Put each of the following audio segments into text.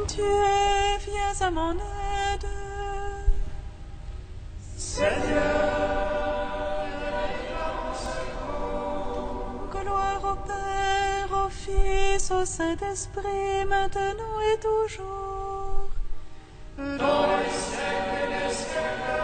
Dieu, viens à mon aide. Gloire au Père, au Fils, au Saint-Esprit, maintenant et toujours. Dans les siècles des siècles.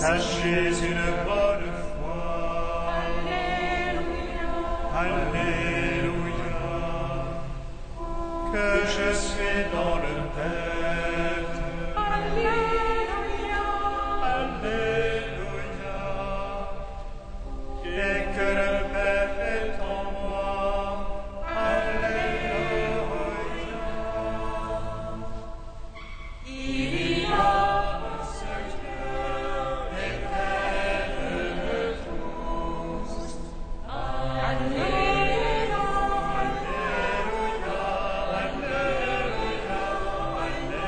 Sachez une bonne fois. Alléluia. Que je suis dans le Père. Alléluia. Et que le Père est en moi. Alléluia. Il y a un seul Dieu, éternel de tous. Alléluia. Alléluia. Alléluia.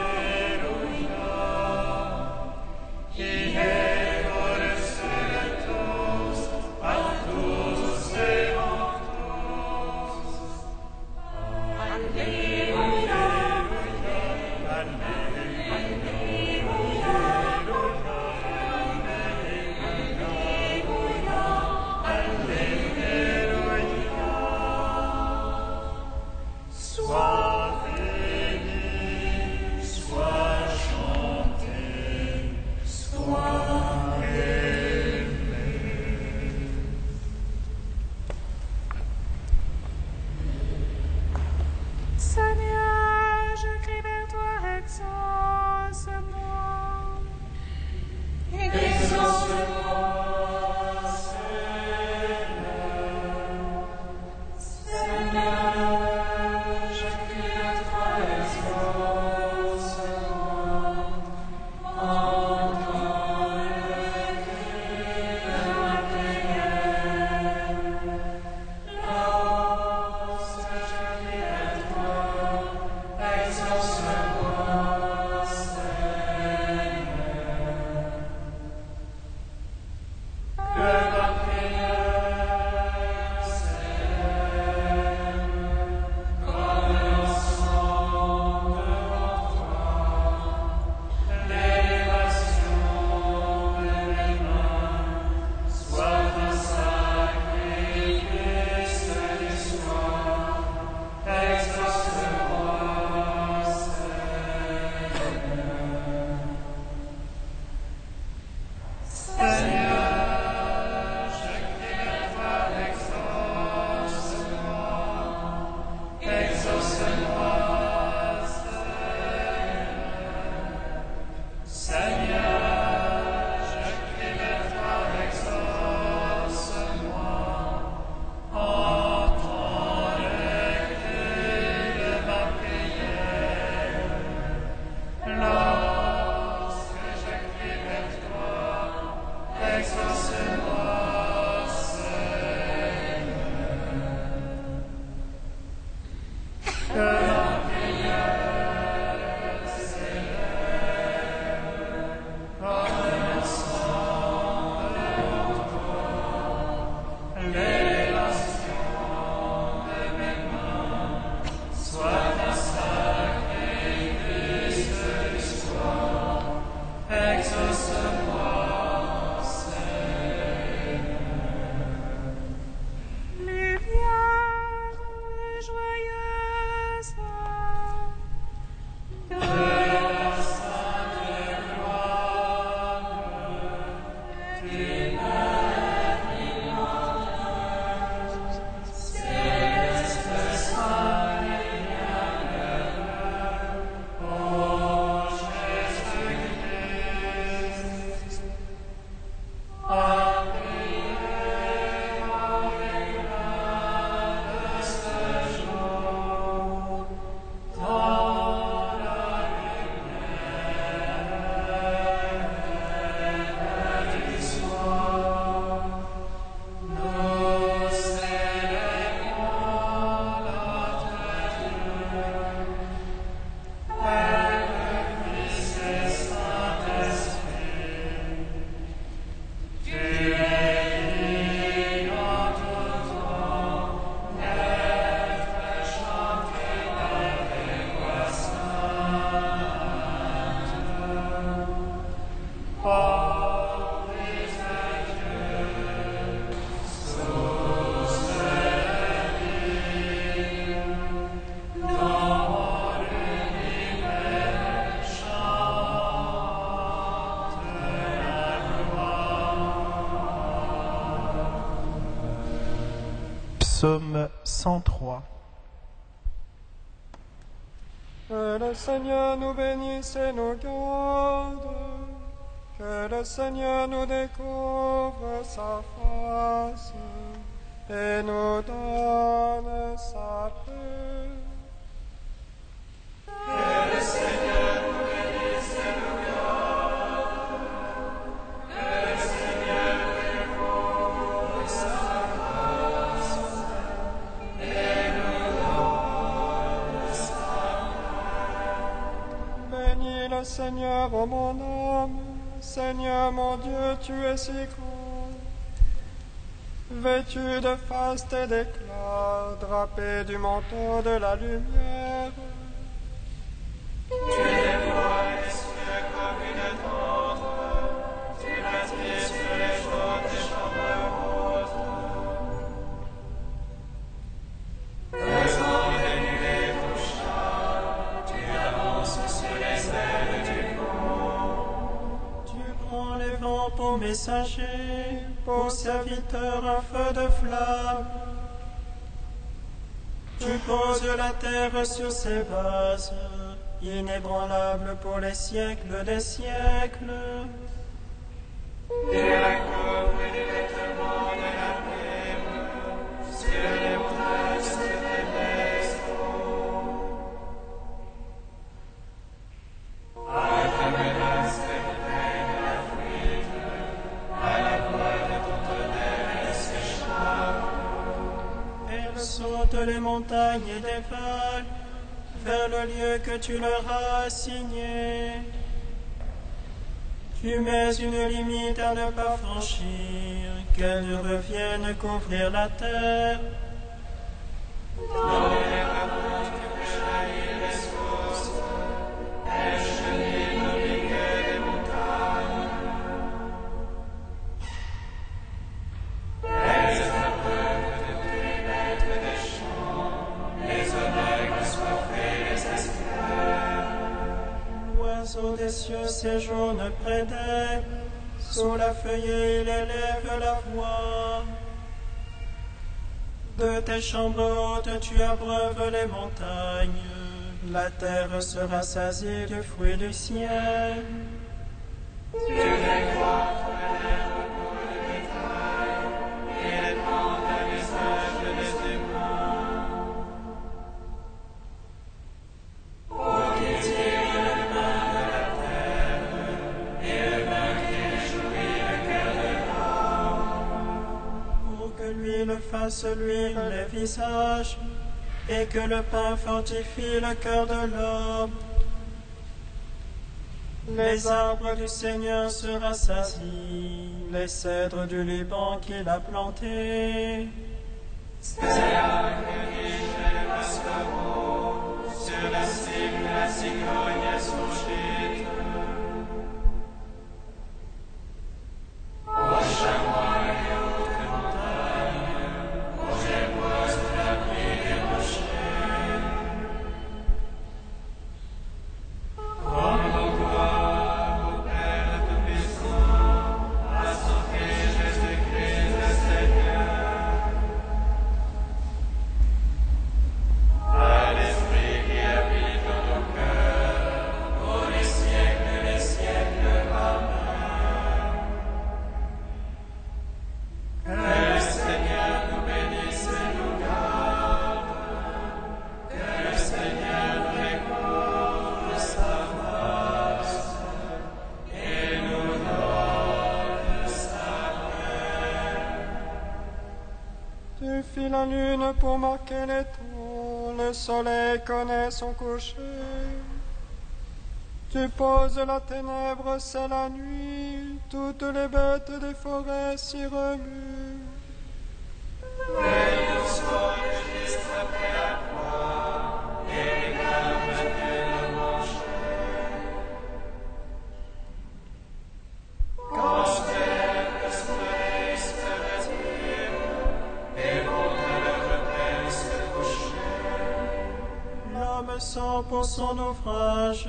Psaume 103. Que le Seigneur nous bénisse et nous garde. Que le Seigneur nous découvre sa face et nous donne sa paix. Que le Seigneur nous bénisse et nous garde. Que le Seigneur nous découvre sa face et nous donne sa paix. Bénis le Seigneur, ô mon âme. Seigneur mon Dieu, tu es si grand. Vêtu de faste et d'éclat, drapé du manteau de la lumière. Tu déploies les cieux comme une tente, tu bâtis sur les chaudes des chambres hautes. Faisant des nuées ton char, tu avances sur les ailes du vent. Tu prends les vents pour messagers, pour serviteurs un feu de flamme. Tu poses la terre sur ses bases, inébranlable pour les siècles des siècles. Et la couvre du vêtement de la brume, sur les montagnes se dressent. À ta menace, règne la fuite, à la voix de ton tonnerre, elle s'échappe. Elle saute les montagnes et dévale vers le lieu que tu leur as assigné. Tu mets une limite à ne pas franchir, qu'elle ne revienne couvrir la terre. Dans les rameaux, tu fais jaillir les sources, elles cheminent au milieu des montagnes. Elles abreuvent de tous les maîtres des champs, les aveugles assoiffés les espèrent. L'oiseau des cieux séjourne près d'elle, sous la feuillée il élève la voix. De tes chambres hautes tu abreuves les montagnes, la terre sera saisie du fruit du ciel. Tu fais croître l'herbe pour le bétail, et les plantes à l'usage des humains. Pour cultiver le pain de la terre, et le vin qui réjouit le cœur de l'homme. Pour que l'huile fasse l'huile les visages, et que le pain fortifie le cœur de l'homme. Les arbres du Seigneur se rassasient, les cèdres du Liban qu'il a plantés. C'est là que nichent les passereaux, sur la cime la cigogne surgit. Aux chamois et autres montagnes, aux bois sous l'abri des rochers. Rendons gloire au Père Tout-Puissant, à son Fils Jésus-Christ le Seigneur. À l'Esprit qui habite dans nos cœurs, pour les siècles, Amen. Que le Seigneur nous bénisse et nous garde. Que le Seigneur nous découvre sa face et nous donne sa paix. Tu fis la lune pour marquer les temps, le soleil connaît son coucher. Tu poses la ténèbre, c'est la nuit, toutes les bêtes des forêts s'y remuent. Les mousseaux juste après la proie, et les gars battus le manger. Quand se lève le soleil se retire, et monte à leur repère se coucher. L'homme sort pour son ouvrage,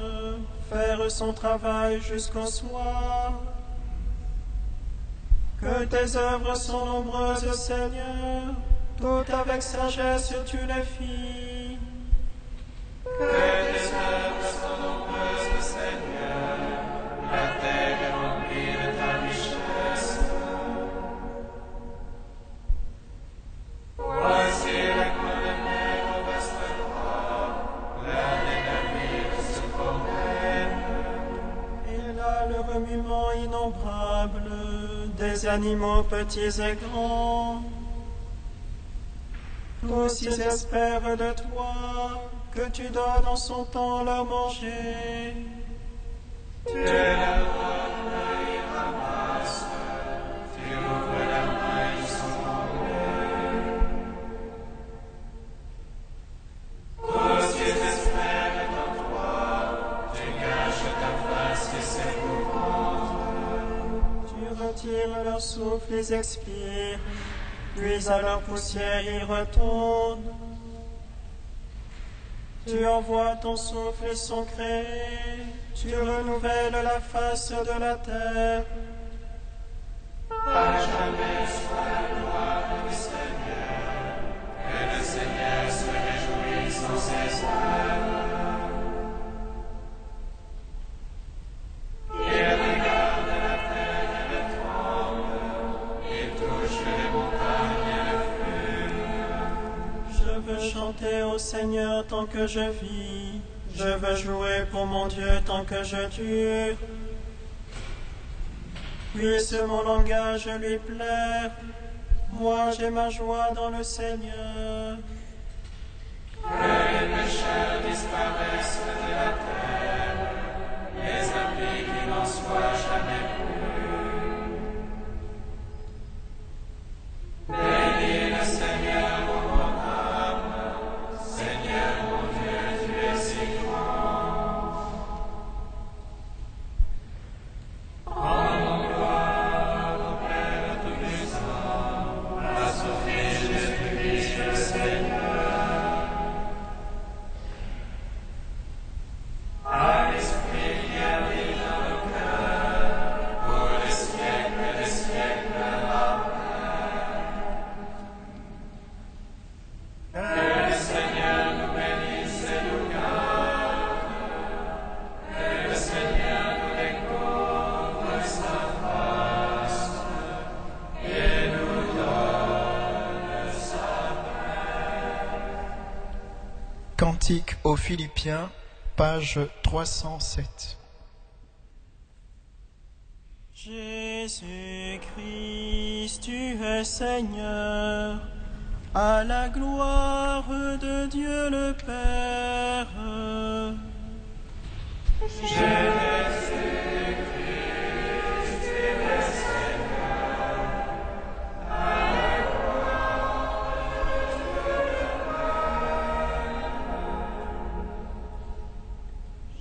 faire son travail jusqu'au soir. Que tes œuvres sont nombreuses, Seigneur, Tout avec sagesse tu le fis. Que tes œuvres sont nombreuses, Seigneur, la terre est remplie de ta richesse. Voici les coins de mer au vaste droit, l'un des navires se promène. Et là le remuement innombrable des animaux petits et grands. Tous ils espèrent de toi que tu donnes en son temps leur manger. Tu leur donnes, ils ramassent, tu ouvres la main, ils sont tombés. Tous ils espèrent en toi, tu caches ta face et s'épouvantent. Tu retires leur souffle, ils expirent, puis à leur poussière ils retournent. Tu envoies ton souffle, ils sont créés, tu renouvelles la face de la terre. À jamais soit la gloire du Seigneur, que le Seigneur se réjouisse en ses œuvres. Il regarde la terre et le tremble, il touche les montagnes et le fume. Je veux chanter au Seigneur tant que je vis, je veux jouer pour mon Dieu tant que je dure. Puisse mon langage lui plaire, moi j'ai ma joie dans le Seigneur. Que les pécheurs disparaissent de la terre, les impies qui n'en soient jamais plus. Bénis le Seigneur, ô mon âme, Seigneur mon Dieu, tu es si grand. Rendons gloire au Père Tout-Puissant, à son Fils Jésus-Christ le Seigneur. À l'Esprit qui habite dans nos cœurs, pour les siècles des siècles. Amen. Que le Seigneur nous bénisse et nous garde, que le Seigneur nous découvre sa face et nous donne sa paix. Cantique aux Philippiens, page 307. Jésus-Christ, tu es Seigneur, à la gloire de Dieu le Père.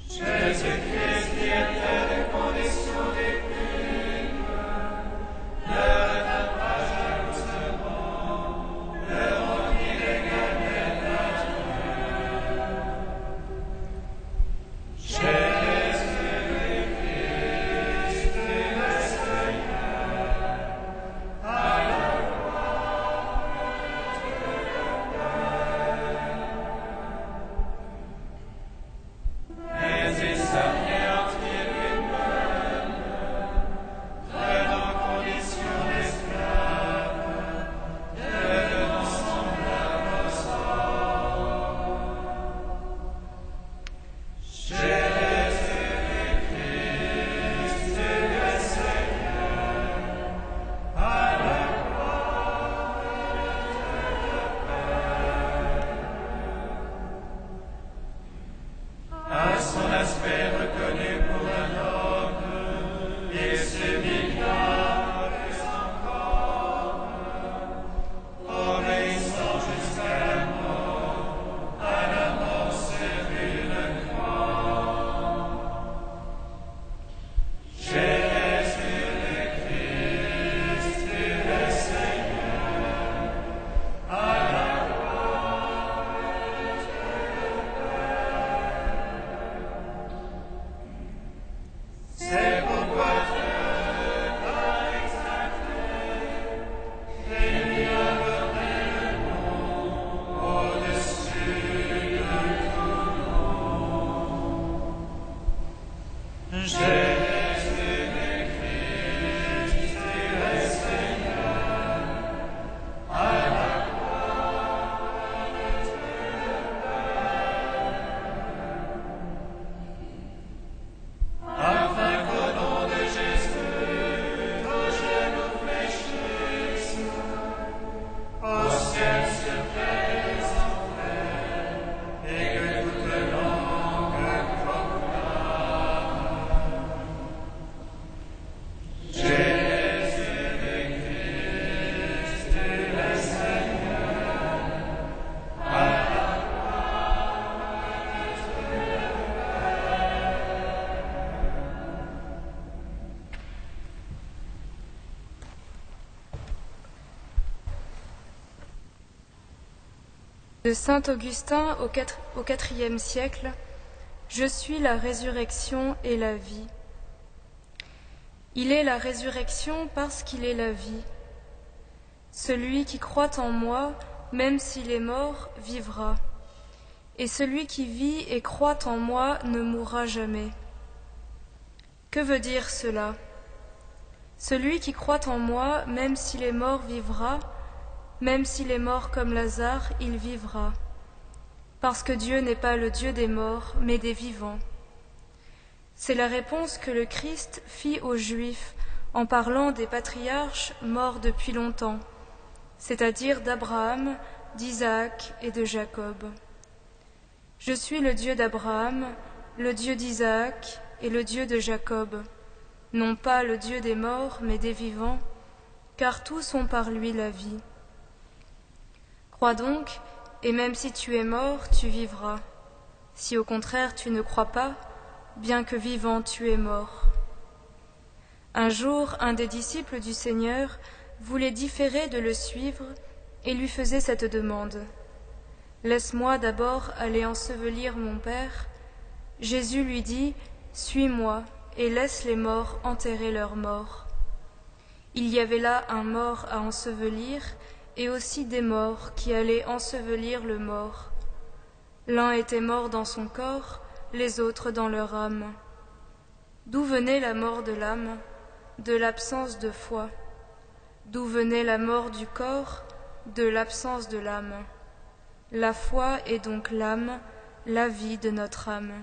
Jésus-Christ qui était des conditions divines, ne retint pas jalousement, le rendit égal à Dieu. Jésus-Christ, tu es Seigneur, à la gloire de Dieu le Père. Mais il s'avient De saint Augustin au IVe siècle, je suis la résurrection et la vie. Il est la résurrection parce qu'il est la vie. Celui qui croit en moi, même s'il est mort, vivra. Et celui qui vit et croit en moi ne mourra jamais. Que veut dire cela? Celui qui croit en moi, même s'il est mort, vivra. Même s'il est mort comme Lazare, il vivra, parce que Dieu n'est pas le Dieu des morts, mais des vivants. C'est la réponse que le Christ fit aux Juifs en parlant des patriarches morts depuis longtemps, c'est-à-dire d'Abraham, d'Isaac et de Jacob. Je suis le Dieu d'Abraham, le Dieu d'Isaac et le Dieu de Jacob, non pas le Dieu des morts, mais des vivants, car tous ont par lui la vie. Crois donc, et même si tu es mort, tu vivras. Si au contraire tu ne crois pas, bien que vivant tu es mort. Un jour, un des disciples du Seigneur voulait différer de le suivre et lui faisait cette demande. « Laisse-moi d'abord aller ensevelir mon Père. » Jésus lui dit « Suis-moi et laisse les morts enterrer leurs morts. » Il y avait là un mort à ensevelir, et aussi des morts qui allaient ensevelir le mort. L'un était mort dans son corps, les autres dans leur âme. D'où venait la mort de l'âme? De l'absence de foi. D'où venait la mort du corps? De l'absence de l'âme. La foi est donc l'âme, la vie de notre âme.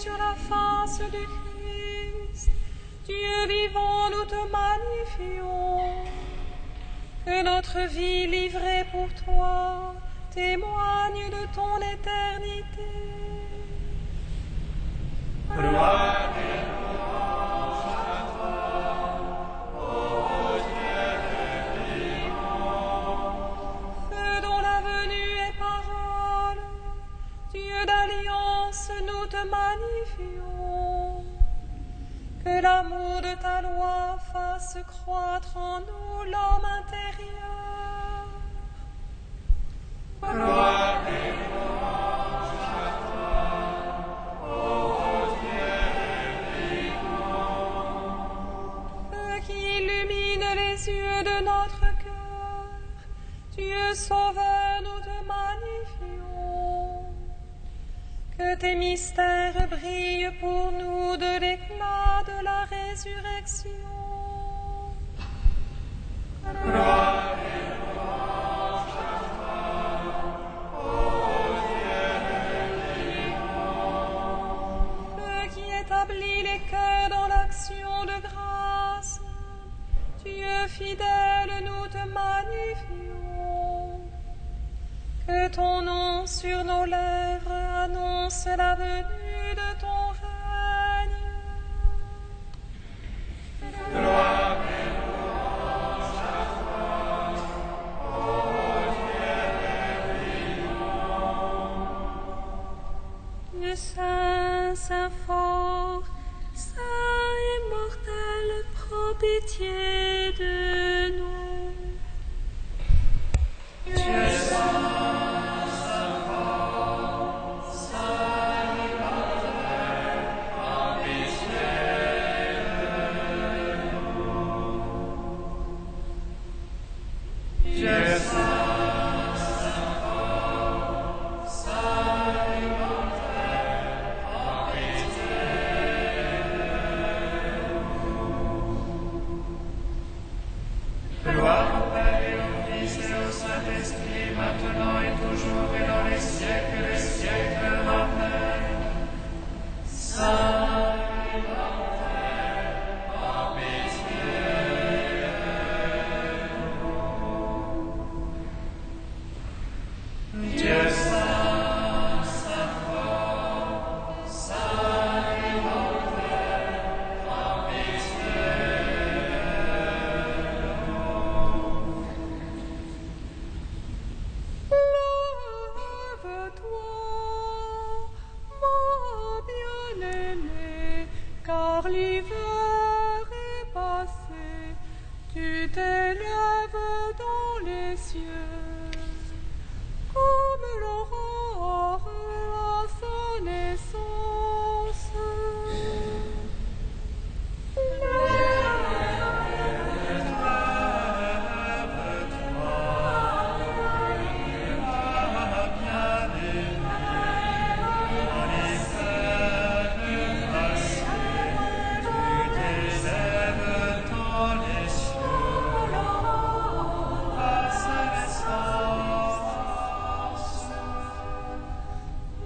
sur la face du Christ. Dieu vivant, nous te magnifions. Que notre vie livrée pour toi témoigne de ton éternité. Gloire et louange à toi, ô Dieu vivant. Feu dont la venue est parole, Dieu d'alliance, nous te magnifions. Que l'amour de ta loi fasse croître en nous l'homme intérieur. Gloire et louange à toi, ô Dieu vivant. Feu qui illumine les yeux de notre cœur, Dieu sauveur, nous te magnifions. Que tes mystères brillent pour nous de l'éclat de la résurrection. Gloire et louange à toi, ô Dieu vivant. Feu qui établit les cœurs dans l'action de grâce, Dieu fidèle, nous te magnifions. Que ton nom sur nos lèvres annonce la venue de ton règne. Gloire et louange à toi, ô Dieu vivant. Le Saint, Saint fort, Saint immortel, prends pitié de nous. Dieu saint, saint fort, saint immortel, prends pitié de nous. Dieu saint, saint fort, saint immortel, prends pitié de nous. Gloire au Père et au Fils et au Saint-Esprit, maintenant et toujours et dans les siècles des siècles. Amen. Saint immortel, prends pitié de nous. Dieu saint, saint fort, saint immortel, prends pitié de nous. Lève-toi, mon bien-aimé, car l'hiver est passé. Tu t'élèves dans les cieux, comme l'aurore à sa naissance.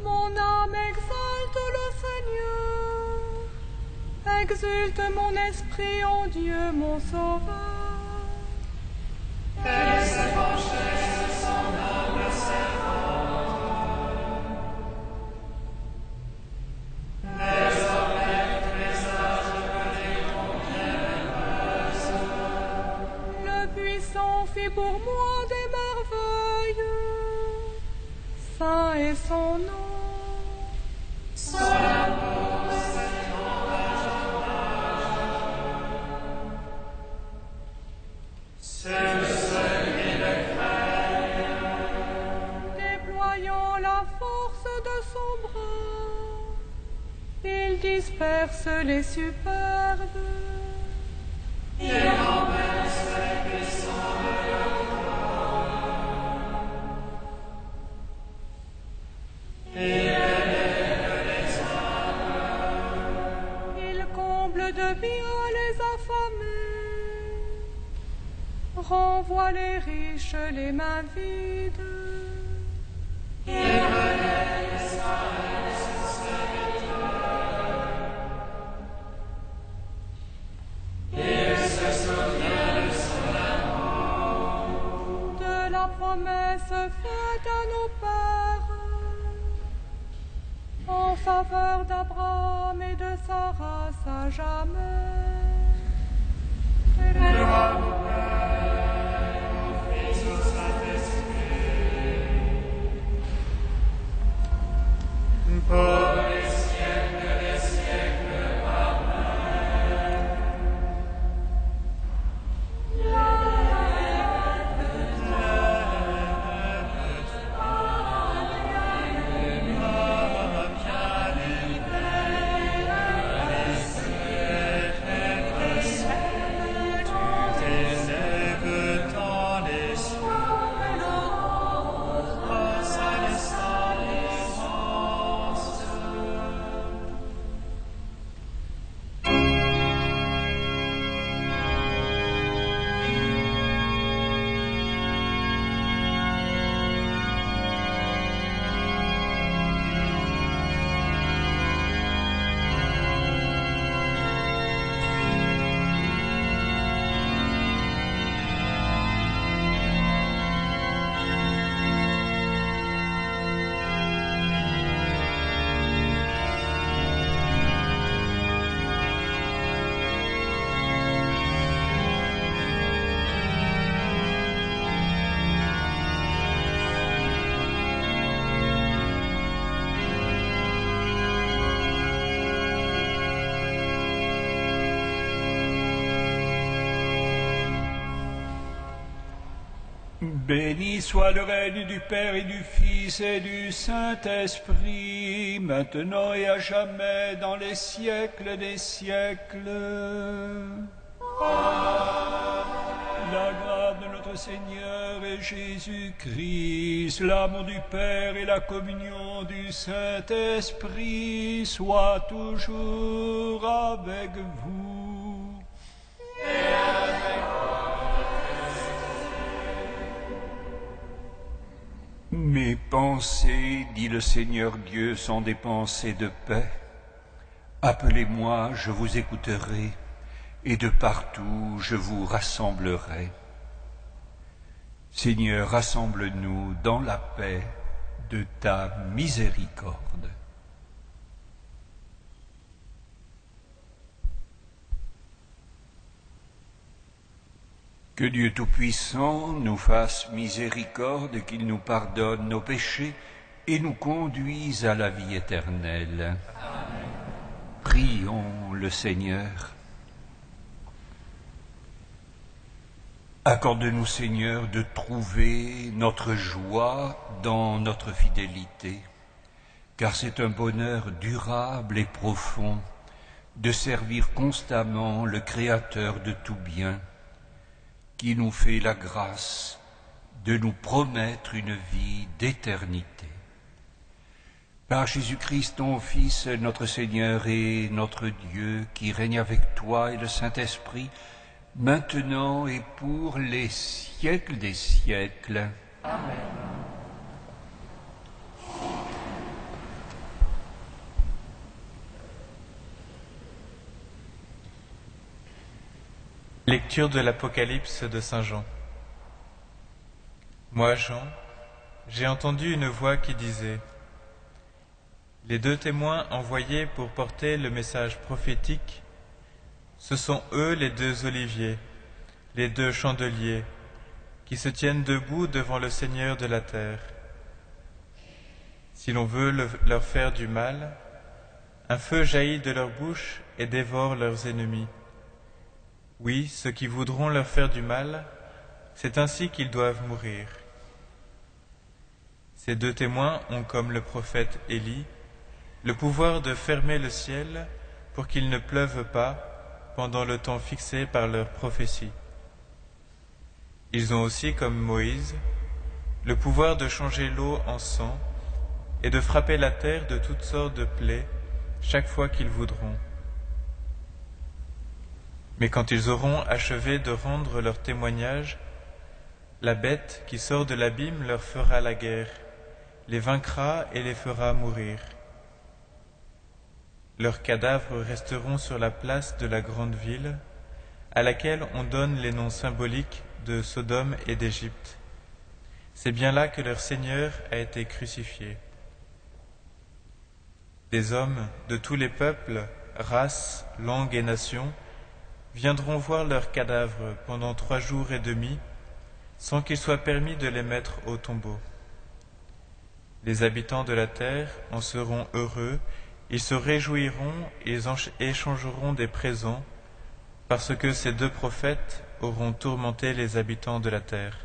Mon âme exalte le Seigneur, exulte mon esprit en Dieu mon Sauveur. Elle s'est penchée sur son humble servante. Désormais, tous les âges veniront bienheureuses. Le puissant fit pour moi des merveilles, saint est son nom. Son amour s'étend d'âge en âge. C'est le seul qui le craigne. Déployant la force de son bras, il disperse les superbes. Il renverse les puissants de leur trône. Il élève les humbles. Il comble de bien les affamés, renvoie les riches les mains vides. Il relève Israël, ses serviteurs. faite à nos pères en faveur d'Abraham et de sa race à jamais. Gloire au Père, au Fils, au Saint-Esprit, pour les siècles des siècles. Amen. Béni soit le règne du Père et du Fils et du Saint-Esprit, maintenant et à jamais, dans les siècles des siècles. La grâce de notre Seigneur et Jésus-Christ, l'amour du Père et la communion du Saint-Esprit soient toujours avec vous. Et avec Mes pensées, dit le Seigneur Dieu, sont des pensées de paix. Appelez-moi, je vous écouterai, et de partout je vous rassemblerai. Seigneur, rassemble-nous dans la paix de ta miséricorde. Que Dieu Tout-Puissant nous fasse miséricorde, qu'il nous pardonne nos péchés et nous conduise à la vie éternelle. Amen. Prions le Seigneur. Accorde-nous, Seigneur, de trouver notre joie dans notre fidélité, car c'est un bonheur durable et profond de servir constamment le Créateur de tout bien, qui nous fait la grâce de nous promettre une vie d'éternité. Par Jésus-Christ, ton Fils, notre Seigneur et notre Dieu, qui règne avec toi et le Saint-Esprit, maintenant et pour les siècles des siècles. Amen. Lecture de l'Apocalypse de Saint Jean. Moi, Jean, j'ai entendu une voix qui disait : les deux témoins envoyés pour porter le message prophétique, ce sont eux les deux oliviers, les deux chandeliers, qui se tiennent debout devant le Seigneur de la terre. Si l'on veut leur faire du mal, un feu jaillit de leur bouche et dévore leurs ennemis. Oui, ceux qui voudront leur faire du mal, c'est ainsi qu'ils doivent mourir. Ces deux témoins ont, comme le prophète Élie, le pouvoir de fermer le ciel pour qu'il ne pleuve pas pendant le temps fixé par leur prophétie. Ils ont aussi, comme Moïse, le pouvoir de changer l'eau en sang et de frapper la terre de toutes sortes de plaies chaque fois qu'ils voudront. Mais quand ils auront achevé de rendre leur témoignage, la bête qui sort de l'abîme leur fera la guerre, les vaincra et les fera mourir. Leurs cadavres resteront sur la place de la grande ville, à laquelle on donne les noms symboliques de Sodome et d'Égypte. C'est bien là que leur Seigneur a été crucifié. Des hommes de tous les peuples, races, langues et nations viendront voir leurs cadavres pendant 3 jours et demi, sans qu'il soit permis de les mettre au tombeau. Les habitants de la terre en seront heureux, ils se réjouiront et échangeront des présents, parce que ces 2 prophètes auront tourmenté les habitants de la terre.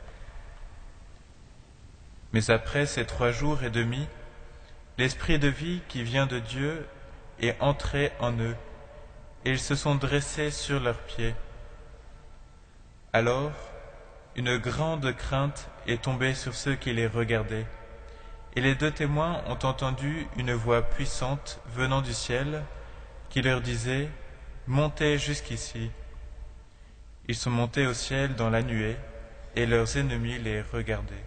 Mais après ces 3 jours et demi, l'esprit de vie qui vient de Dieu est entré en eux, et ils se sont dressés sur leurs pieds. Alors, une grande crainte est tombée sur ceux qui les regardaient, et les 2 témoins ont entendu une voix puissante venant du ciel qui leur disait « Montez jusqu'ici ». Ils sont montés au ciel dans la nuée, et leurs ennemis les regardaient.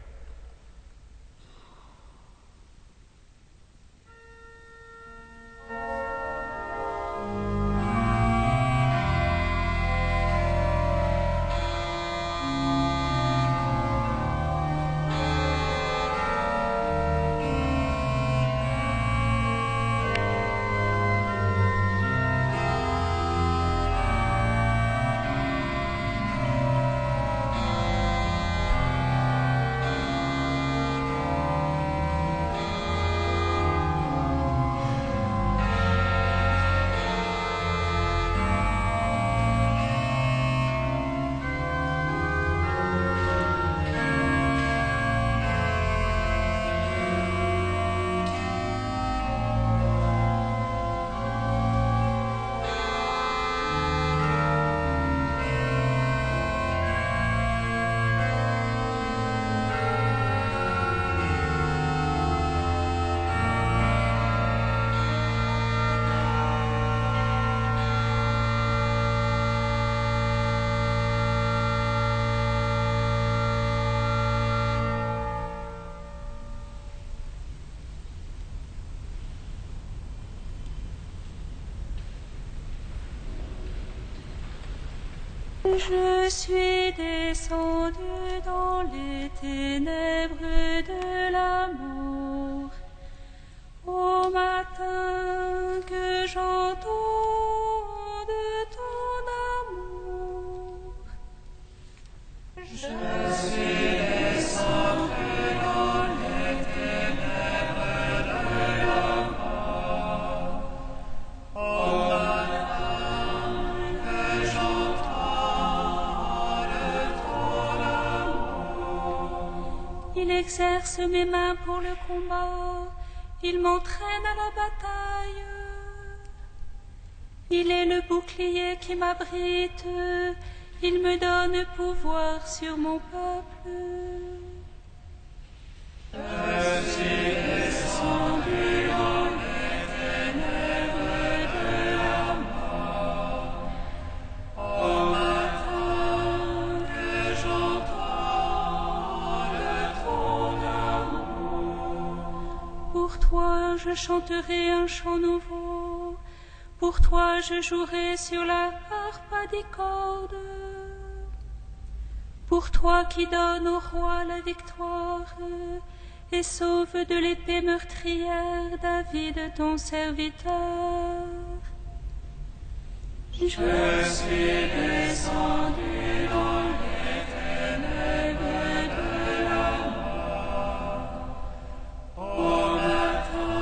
Je suis descendu dans les ténèbres de la mort, au matin que j'entende ton amour. Je suis descendu dans les ténèbres de la mort, au matin que j'entende. Il exerce mes mains pour le combat, il m'entraîne à la bataille. Il est le bouclier qui m'abrite, il me donne pouvoir sur mon peuple. Je suis descendu dans les ténèbres de la mort, au matin que j'entends ton amour. Pour toi je chanterai un chant nouveau, pour toi je jouerai sur la harpe à 10 cordes. Pour toi qui donnes au roi la victoire et sauve de l'épée meurtrière David ton serviteur. Je suis descendu dans les ténèbres de la mort, au matin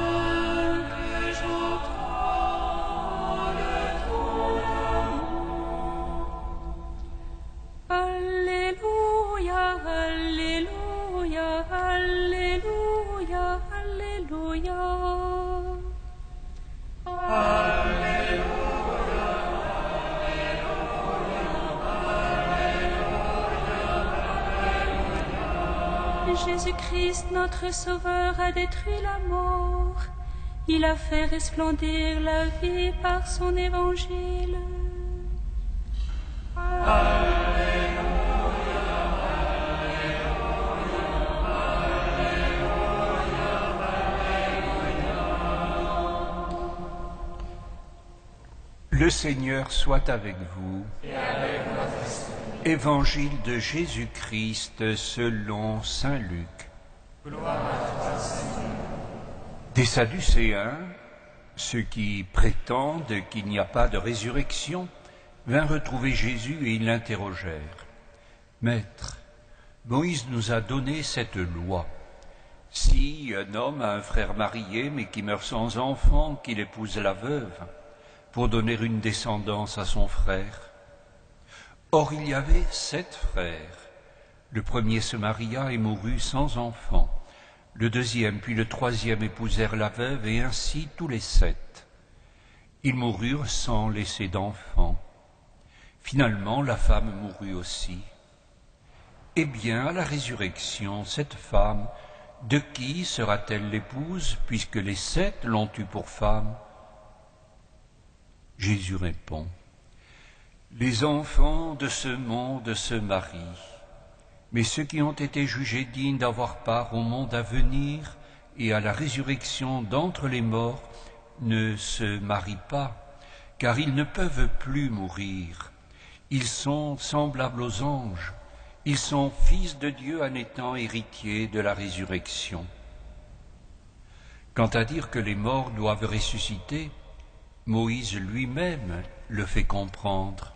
que j'entends ton amour. Alléluia, alléluia, alléluia, alléluia. Jésus-Christ, notre Sauveur, a détruit la mort. Il a fait resplendir la vie par son évangile. Le Seigneur soit avec vous. Et avec votre esprit. Évangile de Jésus-Christ selon saint Luc. Gloire à toi, Seigneur. Des Sadducéens, ceux qui prétendent qu'il n'y a pas de résurrection, vinrent retrouver Jésus et ils l'interrogèrent. « Maître, Moïse nous a donné cette loi. Si un homme a un frère marié mais qui meurt sans enfant, qu'il épouse la veuve, pour donner une descendance à son frère. Or il y avait 7 frères. Le premier se maria et mourut sans enfant. Le deuxième puis le troisième épousèrent la veuve, et ainsi tous les 7. Ils moururent sans laisser d'enfant. Finalement, la femme mourut aussi. Eh bien, à la résurrection, cette femme, de qui sera-t-elle l'épouse, puisque les 7 l'ont eue pour femme? Jésus répond, « Les enfants de ce monde se marient, mais ceux qui ont été jugés dignes d'avoir part au monde à venir et à la résurrection d'entre les morts ne se marient pas, car ils ne peuvent plus mourir. Ils sont semblables aux anges, ils sont fils de Dieu en étant héritiers de la résurrection. » Quant à dire que les morts doivent ressusciter, Moïse lui-même le fait comprendre.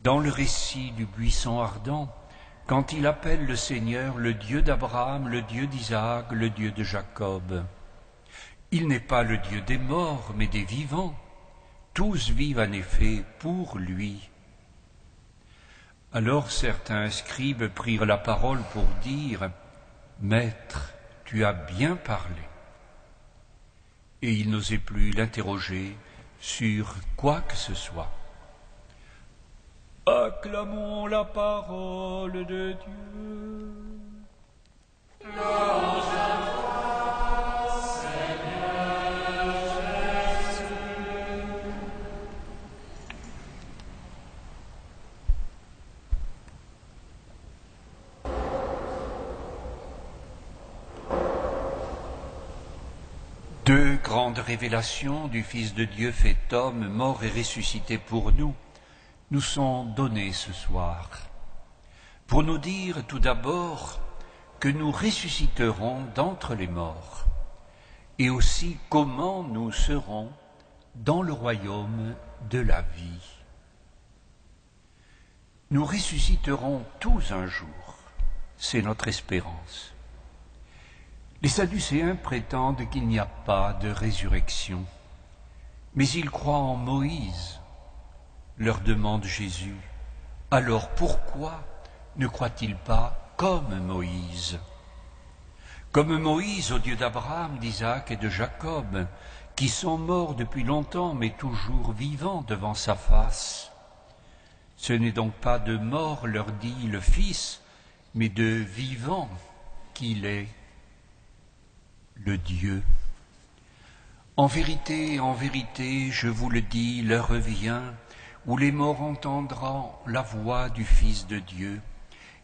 Dans le récit du buisson ardent, quand il appelle le Seigneur le Dieu d'Abraham, le Dieu d'Isaac, le Dieu de Jacob, il n'est pas le Dieu des morts, mais des vivants. Tous vivent en effet pour lui. Alors certains scribes prirent la parole pour dire « Maître, tu as bien parlé ». Et ils n'osaient plus l'interroger sur quoi que ce soit. Acclamons la parole de Dieu. Louange à toi, Seigneur Jésus. Deux grandes révélations du Fils de Dieu fait homme, mort et ressuscité pour nous sont données ce soir, pour nous dire tout d'abord que nous ressusciterons d'entre les morts, et aussi comment nous serons dans le royaume de la vie. Nous ressusciterons tous un jour, c'est notre espérance. Les Sadducéens prétendent qu'il n'y a pas de résurrection, mais ils croient en Moïse, leur demande Jésus. Alors pourquoi ne croient-ils pas comme Moïse? Comme Moïse au Dieu d'Abraham, d'Isaac et de Jacob, qui sont morts depuis longtemps mais toujours vivants devant sa face. Ce n'est donc pas de mort, leur dit le Fils, mais de vivant qu'il est, le Dieu. En vérité, je vous le dis, l'heure vient où les morts entendront la voix du Fils de Dieu,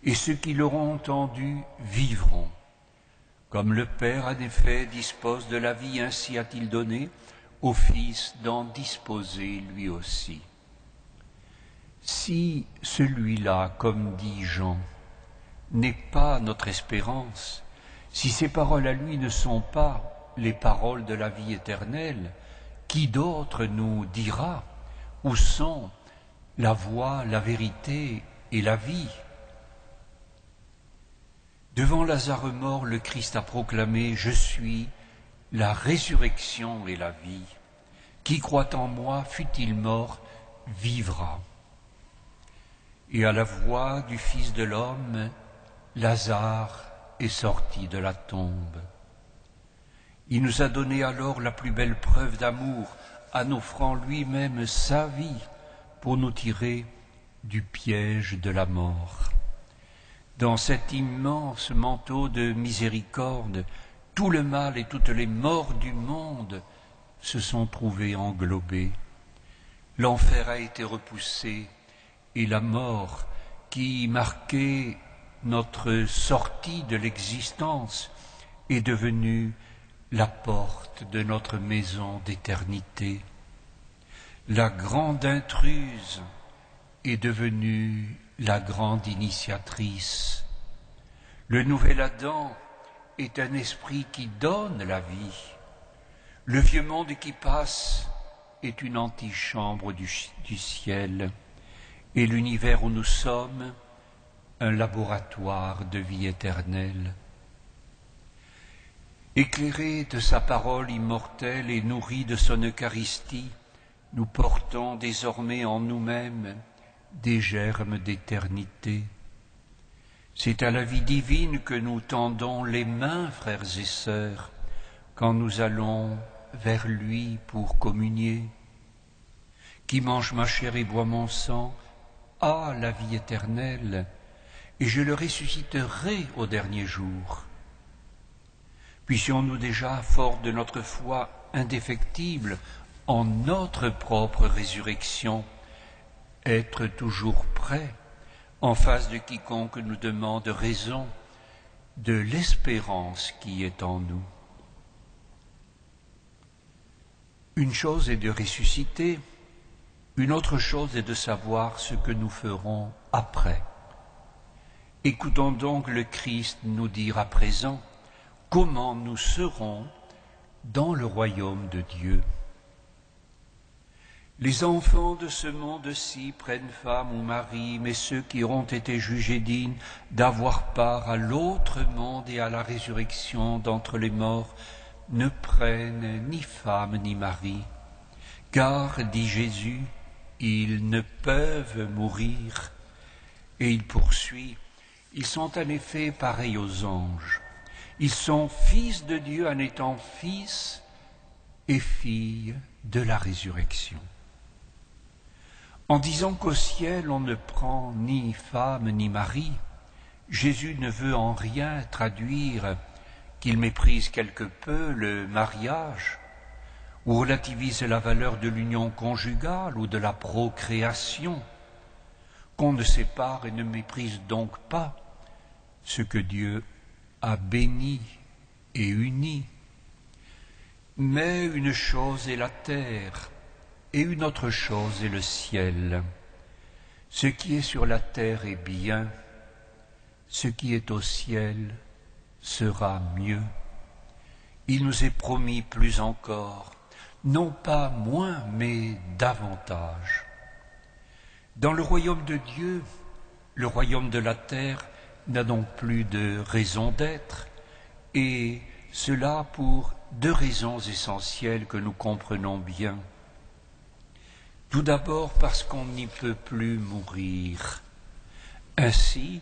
et ceux qui l'auront entendu vivront. Comme le Père, en effet, dispose de la vie, ainsi a-t-il donné au Fils d'en disposer lui aussi. Si celui-là, comme dit Jean, n'est pas notre espérance, si ces paroles à lui ne sont pas les paroles de la vie éternelle, qui d'autre nous dira où sont la voie, la vérité et la vie? Devant Lazare mort, le Christ a proclamé « Je suis la résurrection et la vie. Qui croit en moi, fût-il mort, vivra. » Et à la voix du Fils de l'homme, Lazare est sorti de la tombe. Il nous a donné alors la plus belle preuve d'amour, en offrant lui-même sa vie pour nous tirer du piège de la mort. Dans cet immense manteau de miséricorde, tout le mal et toutes les morts du monde se sont trouvés englobés. L'enfer a été repoussé et la mort, qui marquait notre sortie de l'existence, est devenue la porte de notre maison d'éternité. La grande intruse est devenue la grande initiatrice. Le nouvel Adam est un esprit qui donne la vie. Le vieux monde qui passe est une antichambre du ciel, et l'univers où nous sommes, un laboratoire de vie éternelle. Éclairés de sa parole immortelle et nourris de son Eucharistie, nous portons désormais en nous-mêmes des germes d'éternité. C'est à la vie divine que nous tendons les mains, frères et sœurs, quand nous allons vers lui pour communier. Qui mange ma chair et boit mon sang a la vie éternelle, et je le ressusciterai au dernier jour. Puissions-nous déjà, forts de notre foi indéfectible en notre propre résurrection, être toujours prêts en face de quiconque nous demande raison de l'espérance qui est en nous. Une chose est de ressusciter, une autre chose est de savoir ce que nous ferons après. Écoutons donc le Christ nous dire à présent comment nous serons dans le royaume de Dieu. Les enfants de ce monde-ci prennent femme ou mari, mais ceux qui auront été jugés dignes d'avoir part à l'autre monde et à la résurrection d'entre les morts ne prennent ni femme ni mari, car, dit Jésus, ils ne peuvent mourir. Et il poursuit, ils sont en effet pareils aux anges. Ils sont fils de Dieu en étant fils et filles de la résurrection. En disant qu'au ciel on ne prend ni femme ni mari, Jésus ne veut en rien traduire qu'il méprise quelque peu le mariage ou relativise la valeur de l'union conjugale ou de la procréation, qu'on ne sépare et ne méprise donc pas ce que Dieu a béni et uni. Mais une chose est la terre, et une autre chose est le ciel. Ce qui est sur la terre est bien, ce qui est au ciel sera mieux. Il nous est promis plus encore, non pas moins, mais davantage. Dans le royaume de Dieu, le royaume de la terre n'a donc plus de raison d'être, et cela pour deux raisons essentielles que nous comprenons bien. Tout d'abord parce qu'on n'y peut plus mourir. Ainsi,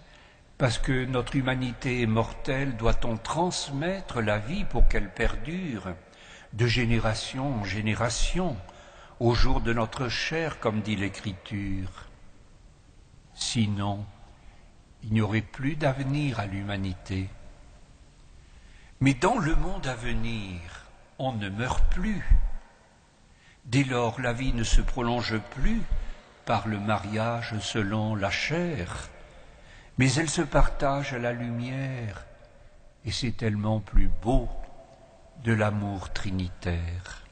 parce que notre humanité est mortelle, doit-on transmettre la vie pour qu'elle perdure de génération en génération, au jour de notre chair, comme dit l'Écriture. Sinon, il n'y aurait plus d'avenir à l'humanité. Mais dans le monde à venir, on ne meurt plus. Dès lors, la vie ne se prolonge plus par le mariage selon la chair, mais elle se partage à la lumière, et c'est tellement plus beau de l'amour trinitaire.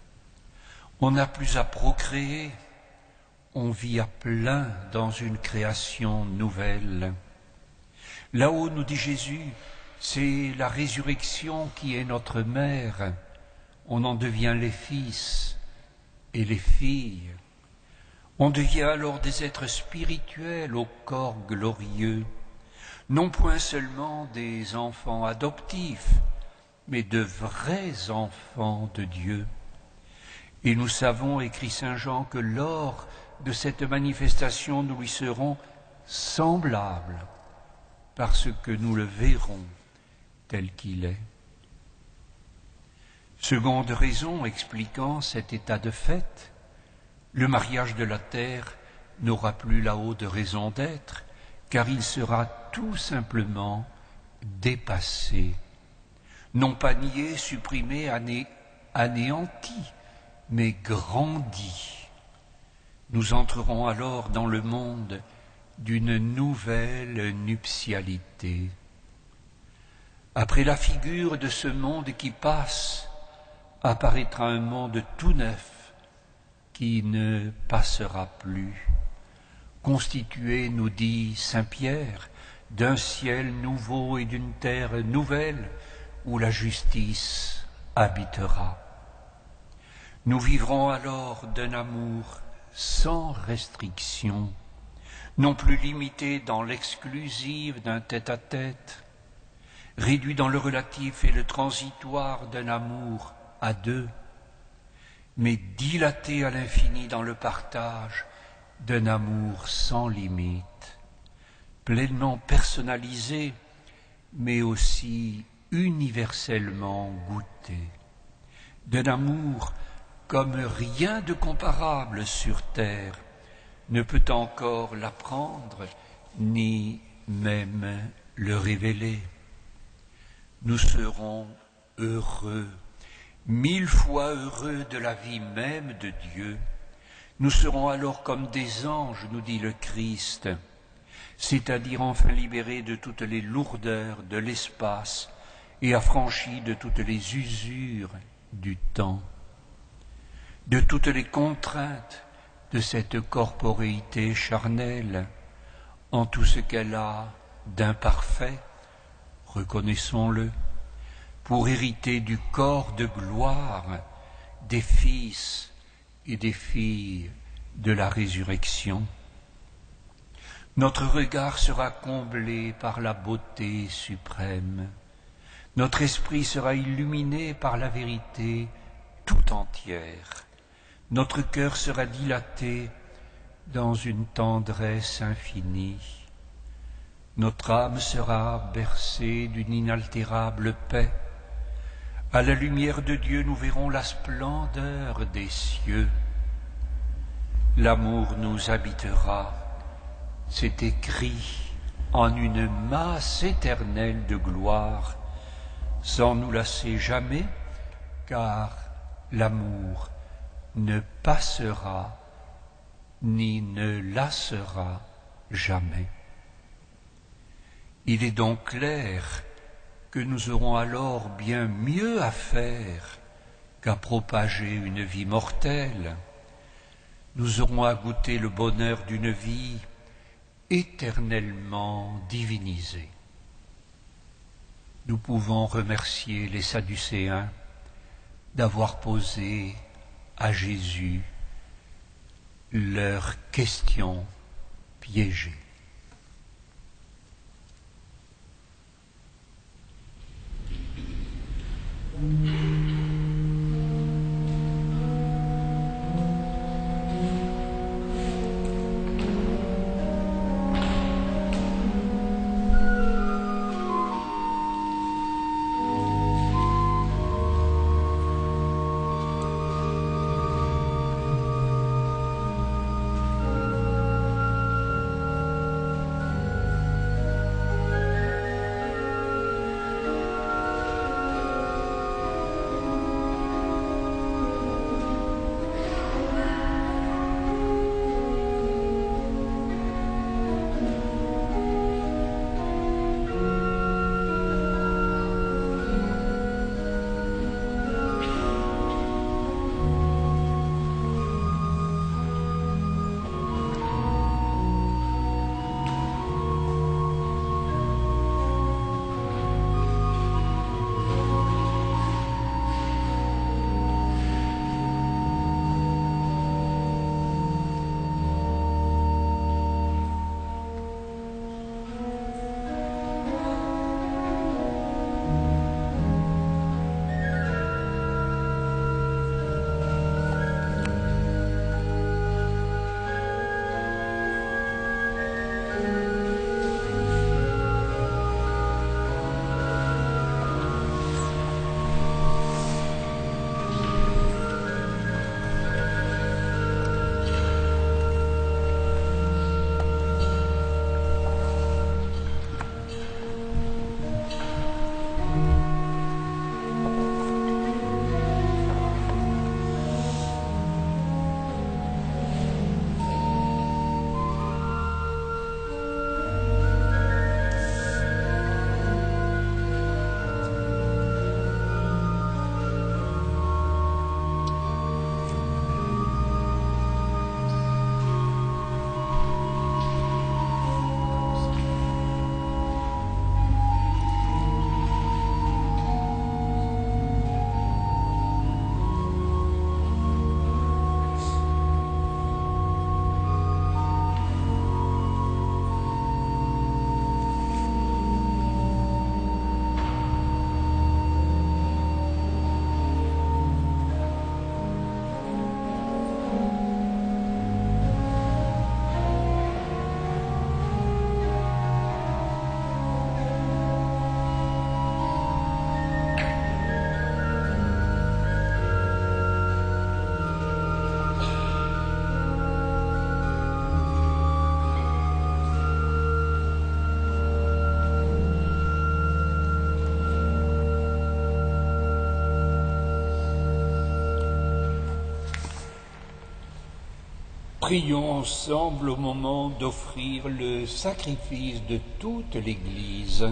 On n'a plus à procréer, on vit à plein dans une création nouvelle. Là-haut, nous dit Jésus, c'est la résurrection qui est notre mère. On en devient les fils et les filles. On devient alors des êtres spirituels au corps glorieux, non point seulement des enfants adoptifs, mais de vrais enfants de Dieu. Et nous savons, écrit saint Jean, que lors de cette manifestation, nous lui serons semblables, parce que nous le verrons tel qu'il est. Seconde raison expliquant cet état de fait, le mariage de la terre n'aura plus là-haut de raison d'être, car il sera tout simplement dépassé, non pas nié, supprimé, anéanti, mais grandi. Nous entrerons alors dans le monde d'une nouvelle nuptialité. Après la figure de ce monde qui passe, apparaîtra un monde tout neuf qui ne passera plus. constitué, nous dit saint Pierre, d'un ciel nouveau et d'une terre nouvelle où la justice habitera. Nous vivrons alors d'un amour sans restriction, non plus limité dans l'exclusive d'un tête-à-tête, réduit dans le relatif et le transitoire d'un amour à deux, mais dilaté à l'infini dans le partage d'un amour sans limite, pleinement personnalisé, mais aussi universellement goûté, d'un amour comme rien de comparable sur terre ne peut encore l'apprendre, ni même le révéler. Nous serons heureux, 1000 fois heureux de la vie même de Dieu. Nous serons alors comme des anges, nous dit le Christ, c'est-à-dire enfin libérés de toutes les lourdeurs de l'espace et affranchis de toutes les usures du temps, de toutes les contraintes de cette corporéité charnelle, en tout ce qu'elle a d'imparfait, reconnaissons-le, pour hériter du corps de gloire des fils et des filles de la résurrection. Notre regard sera comblé par la beauté suprême, notre esprit sera illuminé par la vérité tout entière, notre cœur sera dilaté dans une tendresse infinie, notre âme sera bercée d'une inaltérable paix. À la lumière de Dieu, nous verrons la splendeur des cieux. L'amour nous habitera, c'est écrit en une masse éternelle de gloire, sans nous lasser jamais, car l'amour ne passera ni ne lassera jamais. Il est donc clair que nous aurons alors bien mieux à faire qu'à propager une vie mortelle. Nous aurons à goûter le bonheur d'une vie éternellement divinisée. Nous pouvons remercier les Sadducéens d'avoir posé à Jésus leurs questions piégées. Prions ensemble au moment d'offrir le sacrifice de toute l'Église.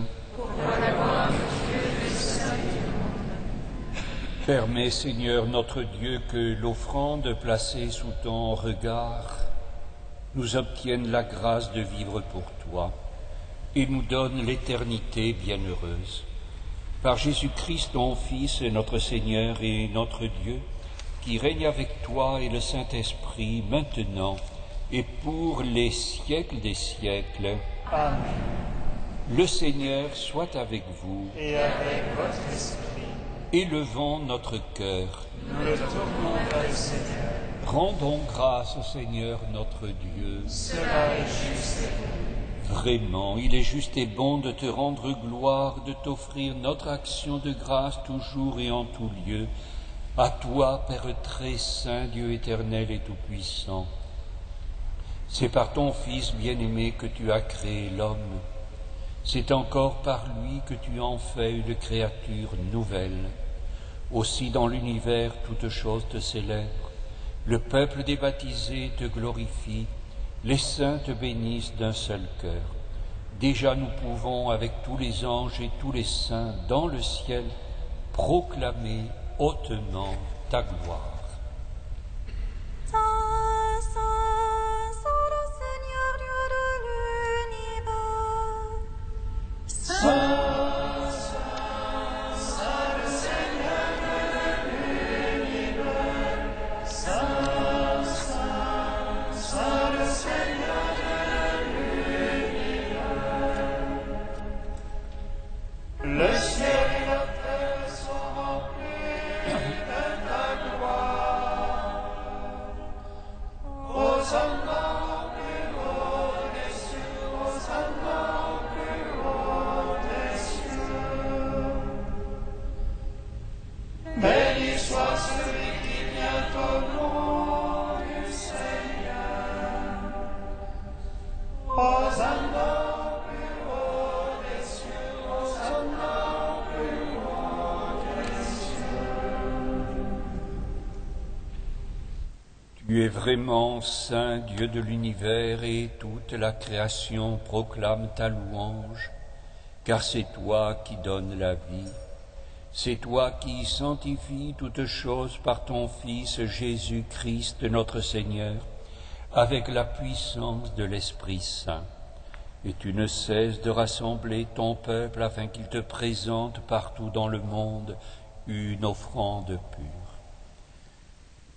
Permets, Seigneur notre Dieu, que l'offrande placée sous ton regard nous obtienne la grâce de vivre pour toi et nous donne l'éternité bienheureuse. Par Jésus-Christ, ton Fils, notre Seigneur et notre Dieu, qui règne avec toi et le Saint-Esprit, maintenant et pour les siècles des siècles. Amen. Le Seigneur soit avec vous. Et avec votre esprit. Élevons notre cœur. Nous le tournons vers le Seigneur. Rendons grâce au Seigneur notre Dieu. Cela est juste et bon. Vraiment, il est juste et bon de te rendre gloire, de t'offrir notre action de grâce toujours et en tout lieu. À toi, Père très saint, Dieu éternel et tout-puissant. C'est par ton Fils bien-aimé que tu as créé l'homme. C'est encore par lui que tu en fais une créature nouvelle. Aussi dans l'univers, toutes choses te célèbrent. Le peuple des baptisés te glorifie. Les saints te bénissent d'un seul cœur. Déjà nous pouvons, avec tous les anges et tous les saints dans le ciel, proclamer hautement ta gloire. Tu es vraiment saint, Dieu de l'univers, et toute la création proclame ta louange, car c'est toi qui donnes la vie. C'est toi qui sanctifies toutes choses par ton Fils Jésus-Christ notre Seigneur, avec la puissance de l'Esprit Saint. Et tu ne cesses de rassembler ton peuple afin qu'il te présente partout dans le monde une offrande pure.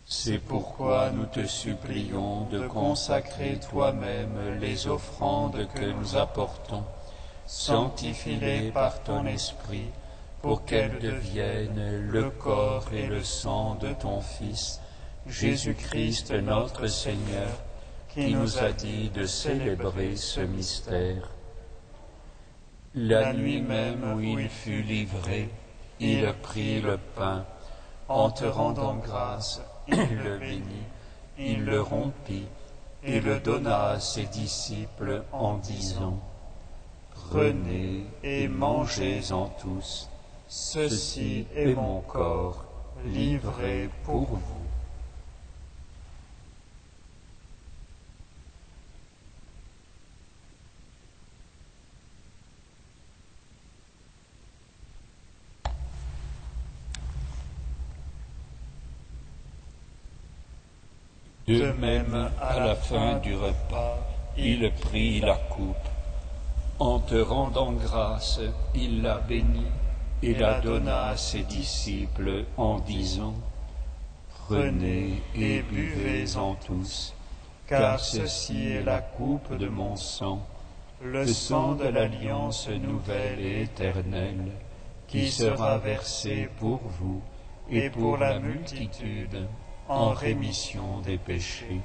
C'est pourquoi nous te supplions de consacrer toi-même les offrandes que nous apportons. Sanctifie-les par ton Esprit, pour qu'elles deviennent le corps et le sang de ton Fils, Jésus-Christ notre Seigneur, qui nous a dit de célébrer ce mystère. La nuit même où il fut livré, il prit le pain, en te rendant grâce, il le bénit, il le rompit et le donna à ses disciples en disant : Prenez et mangez-en tous, ceci est mon corps livré pour vous. De même, à la fin du repas, il prit la coupe. En te rendant grâce, il la bénit et la donna à ses disciples en disant : Prenez et buvez-en tous, car ceci est la coupe de mon sang, le sang de l'alliance nouvelle et éternelle, qui sera versé pour vous et pour la multitude en rémission des péchés.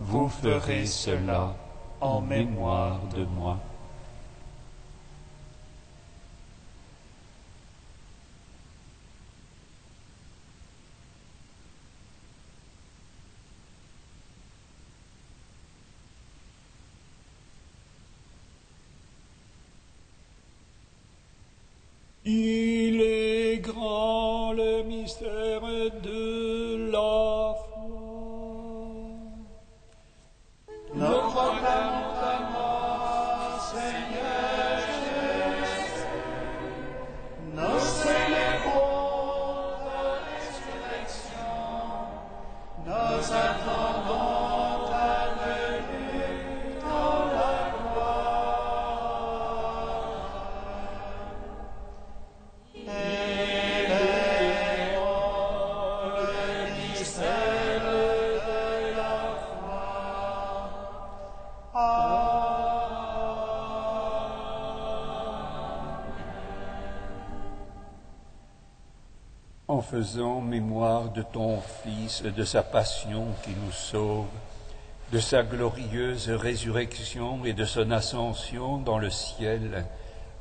Vous ferez cela en mémoire de moi. Il est grand le mystère de la foi. en faisant mémoire de ton Fils, de sa passion qui nous sauve, de sa glorieuse résurrection et de son ascension dans le ciel,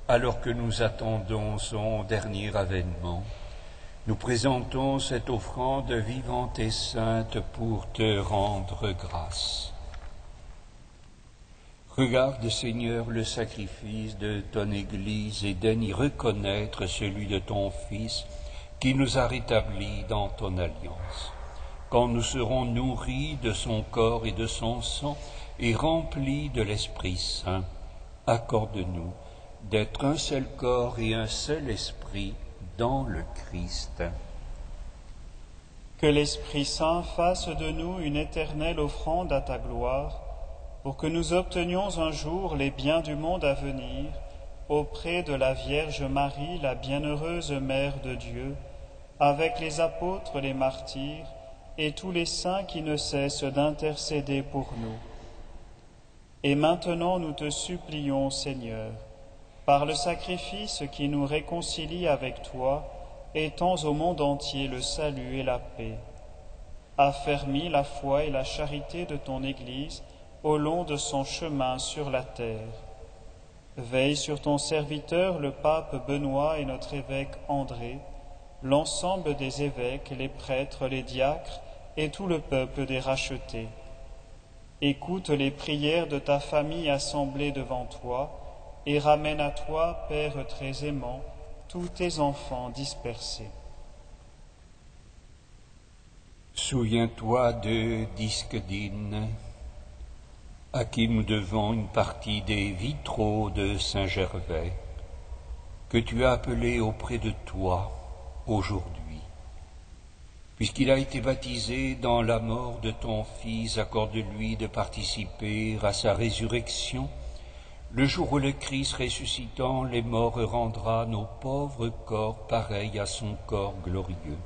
alors que nous attendons son dernier avènement, nous présentons cette offrande vivante et sainte pour te rendre grâce. Regarde, Seigneur, le sacrifice de ton Église et daignes y reconnaître celui de ton Fils qui nous a rétablis dans ton alliance. Quand nous serons nourris de son corps et de son sang et remplis de l'Esprit Saint, accorde-nous d'être un seul corps et un seul esprit dans le Christ. Que l'Esprit Saint fasse de nous une éternelle offrande à ta gloire, pour que nous obtenions un jour les biens du monde à venir, auprès de la Vierge Marie, la bienheureuse Mère de Dieu, avec les apôtres, les martyrs, et tous les saints qui ne cessent d'intercéder pour nous. Et maintenant nous te supplions, Seigneur, par le sacrifice qui nous réconcilie avec toi, étends au monde entier le salut et la paix. Affermis la foi et la charité de ton Église au long de son chemin sur la terre. Veille sur ton serviteur, le pape Benoît et notre évêque André, l'ensemble des évêques, les prêtres, les diacres et tout le peuple des rachetés. Écoute les prières de ta famille assemblée devant toi et ramène à toi, Père très aimant, tous tes enfants dispersés. Souviens-toi de Disquedine, à qui nous devons une partie des vitraux de Saint-Gervais, que tu as appelé auprès de toi aujourd'hui. Puisqu'il a été baptisé dans la mort de ton Fils, accorde-lui de participer à sa résurrection, le jour où le Christ ressuscitant les morts rendra nos pauvres corps pareils à son corps glorieux.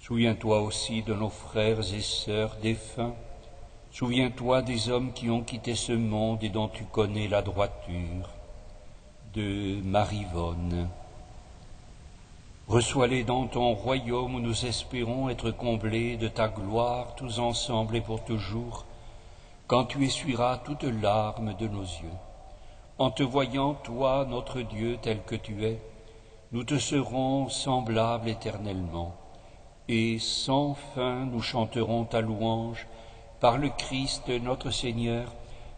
Souviens-toi aussi de nos frères et sœurs défunts. Souviens-toi des hommes qui ont quitté ce monde et dont tu connais la droiture, de Marivonne. Reçois-les dans ton royaume où nous espérons être comblés de ta gloire, tous ensemble et pour toujours, quand tu essuieras toute larme de nos yeux. En te voyant, toi, notre Dieu, tel que tu es, nous te serons semblables éternellement, et sans fin nous chanterons ta louange par le Christ notre Seigneur,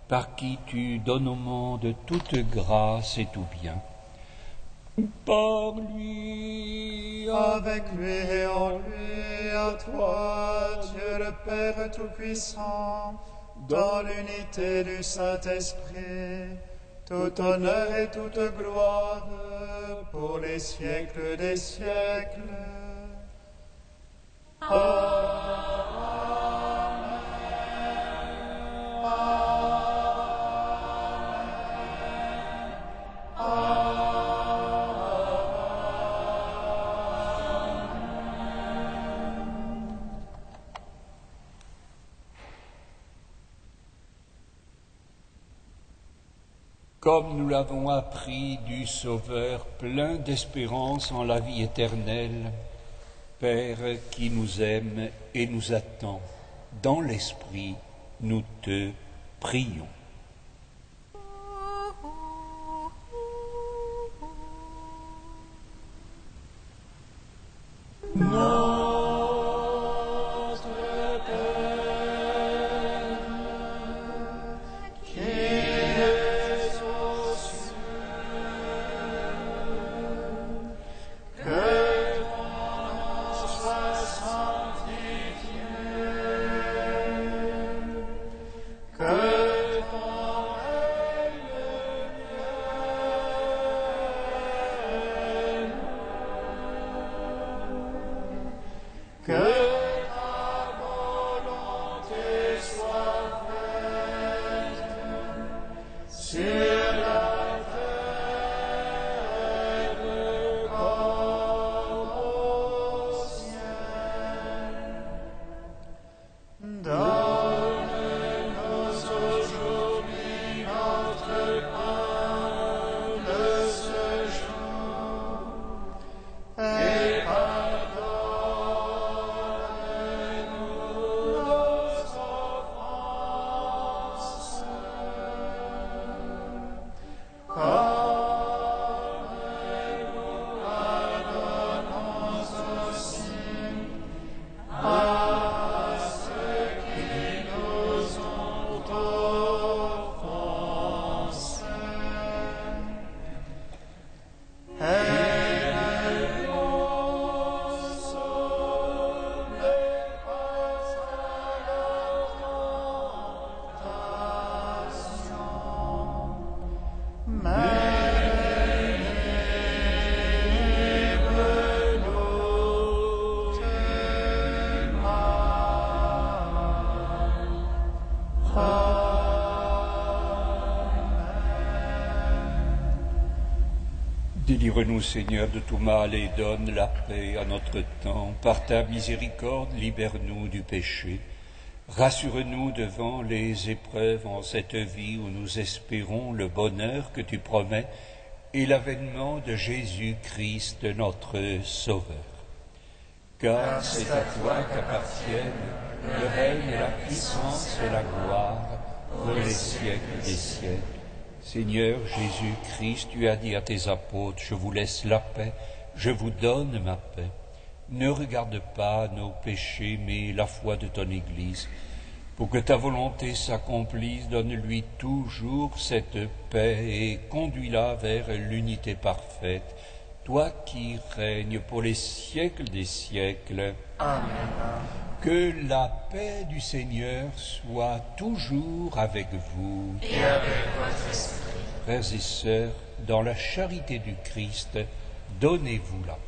par qui tu donnes au monde toute grâce et tout bien. Par lui, avec lui et en lui, à toi, Dieu le Père Tout-Puissant, dans l'unité du Saint-Esprit, tout honneur et toute gloire pour les siècles des siècles. Comme nous l'avons appris du Sauveur, plein d'espérance en la vie éternelle, Père qui nous aime et nous attend, dans l'Esprit, nous te prions. Et Délivre-nous, Seigneur, de tout mal et donne la paix à notre temps. Par ta miséricorde, libère-nous du péché. Rassure-nous devant les épreuves en cette vie où nous espérons le bonheur que tu promets et l'avènement de Jésus-Christ, notre Sauveur. Car c'est à toi qu'appartiennent le règne, la puissance et la gloire pour les siècles des siècles. Seigneur Jésus-Christ, tu as dit à tes apôtres, je vous laisse la paix, je vous donne ma paix. Ne regarde pas nos péchés, mais la foi de ton Église. Pour que ta volonté s'accomplisse, donne-lui toujours cette paix et conduis-la vers l'unité parfaite. Toi qui règnes pour les siècles des siècles. Amen. Que la paix du Seigneur soit toujours avec vous. Et avec votre esprit. Frères et sœurs, dans la charité du Christ, donnez-vous la paix.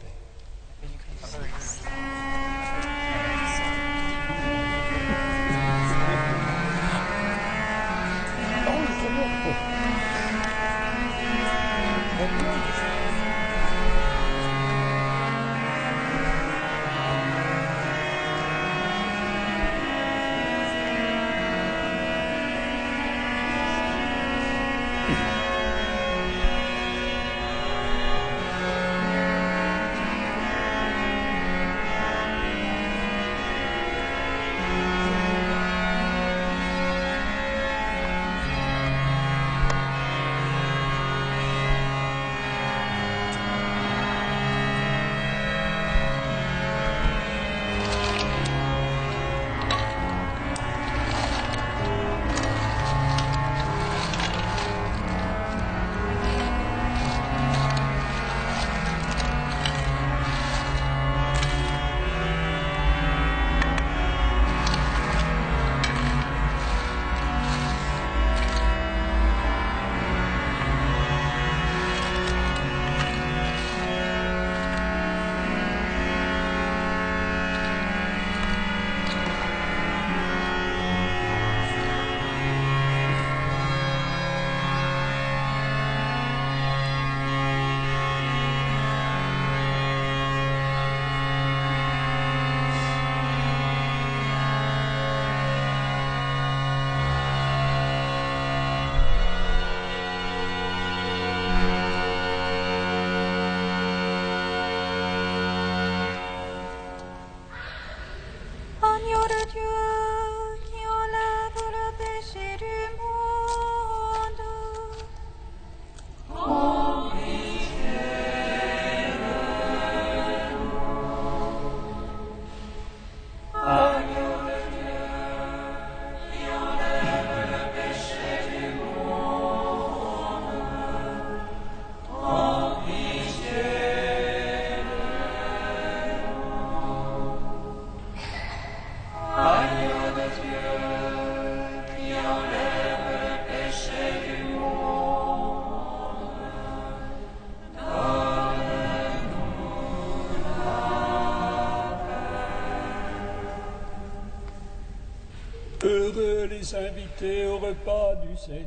Heureux les invités au repas du Seigneur.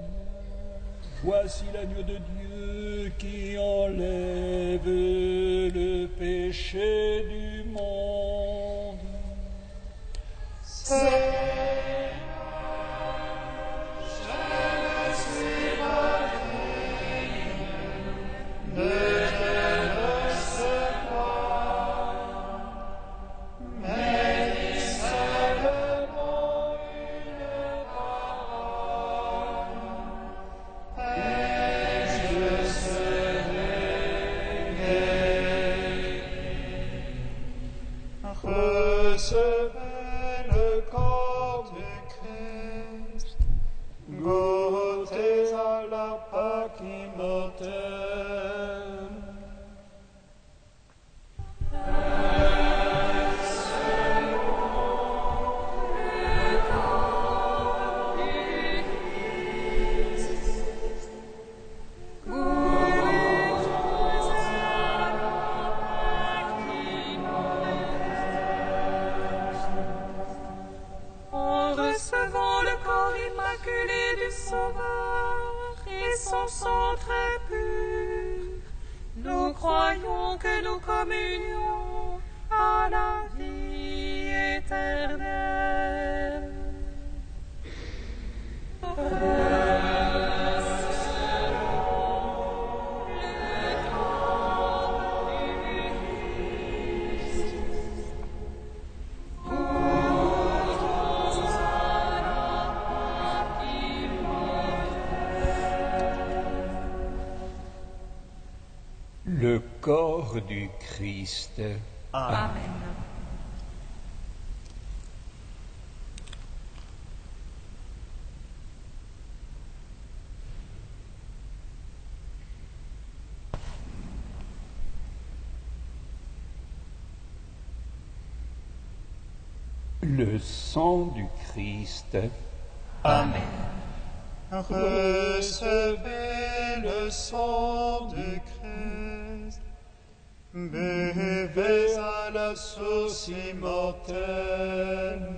Voici l'agneau de Dieu qui enlève le péché du monde. Recevez le corps du Christ, goûtez à la Pâque immortelle. en communion à la vie éternelle. Le corps du Christ. Amen. Le sang du Christ. Amen. Recevez le sang du Christ, buvez à la source immortelle.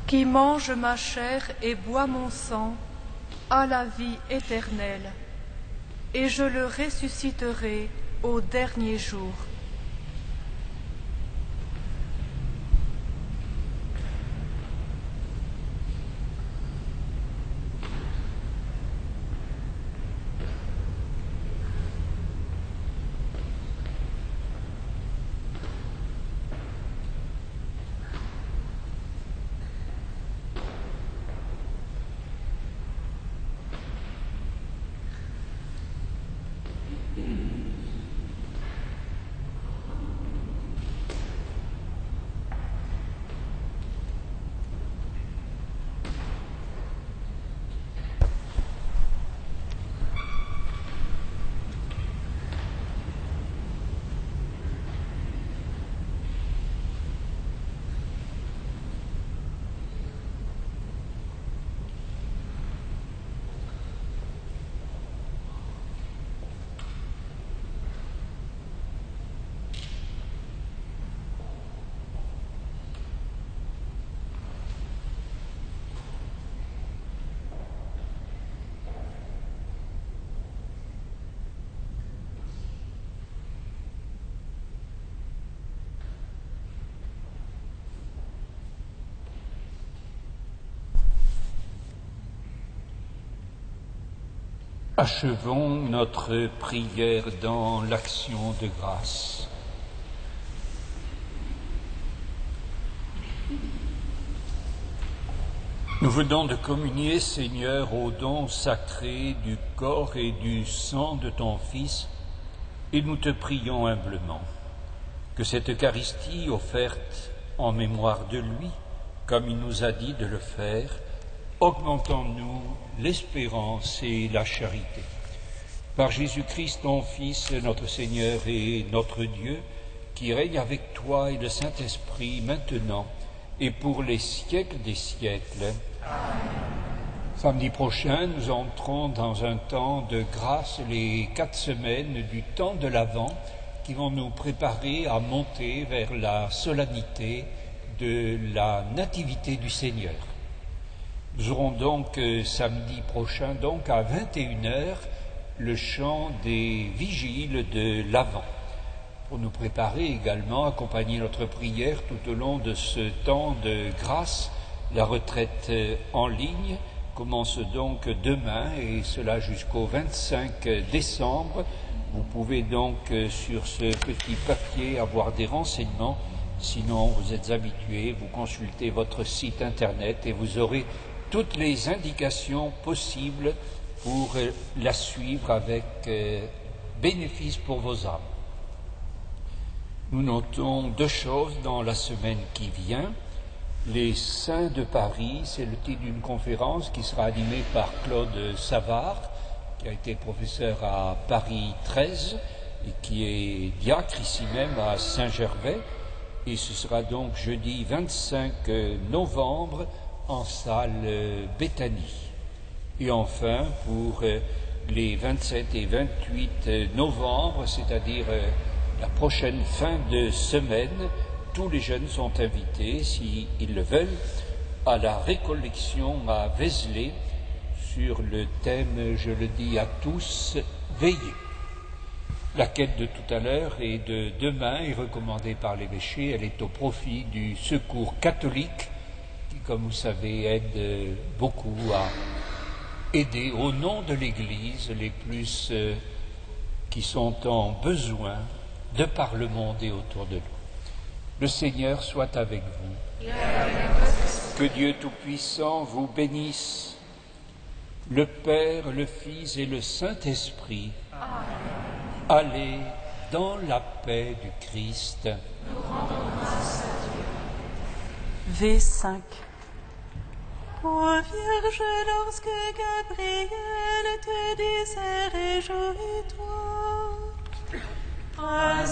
Qui mange ma chair et boit mon sang a la vie éternelle, et je le ressusciterai au dernier jour. Achevons notre prière dans l'action de grâce. Nous venons de communier, Seigneur, au don sacré du corps et du sang de ton Fils, et nous te prions humblement que cette Eucharistie offerte en mémoire de lui, comme il nous a dit de le faire, augmente en nous l'espérance et la charité. Par Jésus-Christ, ton Fils, notre Seigneur et notre Dieu, qui règne avec toi et le Saint-Esprit maintenant et pour les siècles des siècles. Amen. Samedi prochain, nous entrons dans un temps de grâce, les 4 semaines du temps de l'Avent, qui vont nous préparer à monter vers la solennité de la Nativité du Seigneur. Nous aurons donc samedi prochain, donc à 21h, le chant des vigiles de l'Avent. Pour nous préparer également, accompagner notre prière tout au long de ce temps de grâce, la retraite en ligne commence donc demain et cela jusqu'au 25 décembre. Vous pouvez donc sur ce petit papier avoir des renseignements. Sinon, vous êtes habitués, vous consultez votre site internet et vous aurez toutes les indications possibles pour la suivre avec bénéfice pour vos âmes. Nous notons 2 choses dans la semaine qui vient. Les Saints de Paris, c'est le titre d'une conférence qui sera animée par Claude Savard, qui a été professeur à Paris 13 et qui est diacre ici même à Saint-Gervais. Et ce sera donc jeudi 25 novembre en salle Béthanie. Et enfin, pour les 27 et 28 novembre, c'est-à-dire la prochaine fin de semaine, tous les jeunes sont invités, s'ils le veulent, à la récollection à Vézelay sur le thème, je le dis à tous, veillez. La quête de tout à l'heure et de demain est recommandée par l'évêché. Elle est au profit du Secours catholique qui, comme vous savez, aide beaucoup à aider au nom de l'Église les plus qui sont en besoin de par le monde et autour de nous. Le Seigneur soit avec vous. Que Dieu Tout-Puissant vous bénisse, le Père, le Fils et le Saint-Esprit. Allez dans la paix du Christ. Nous rendons grâce à Dieu. V5. Ô Vierge, lorsque Gabriel te disait réjouis-toi, à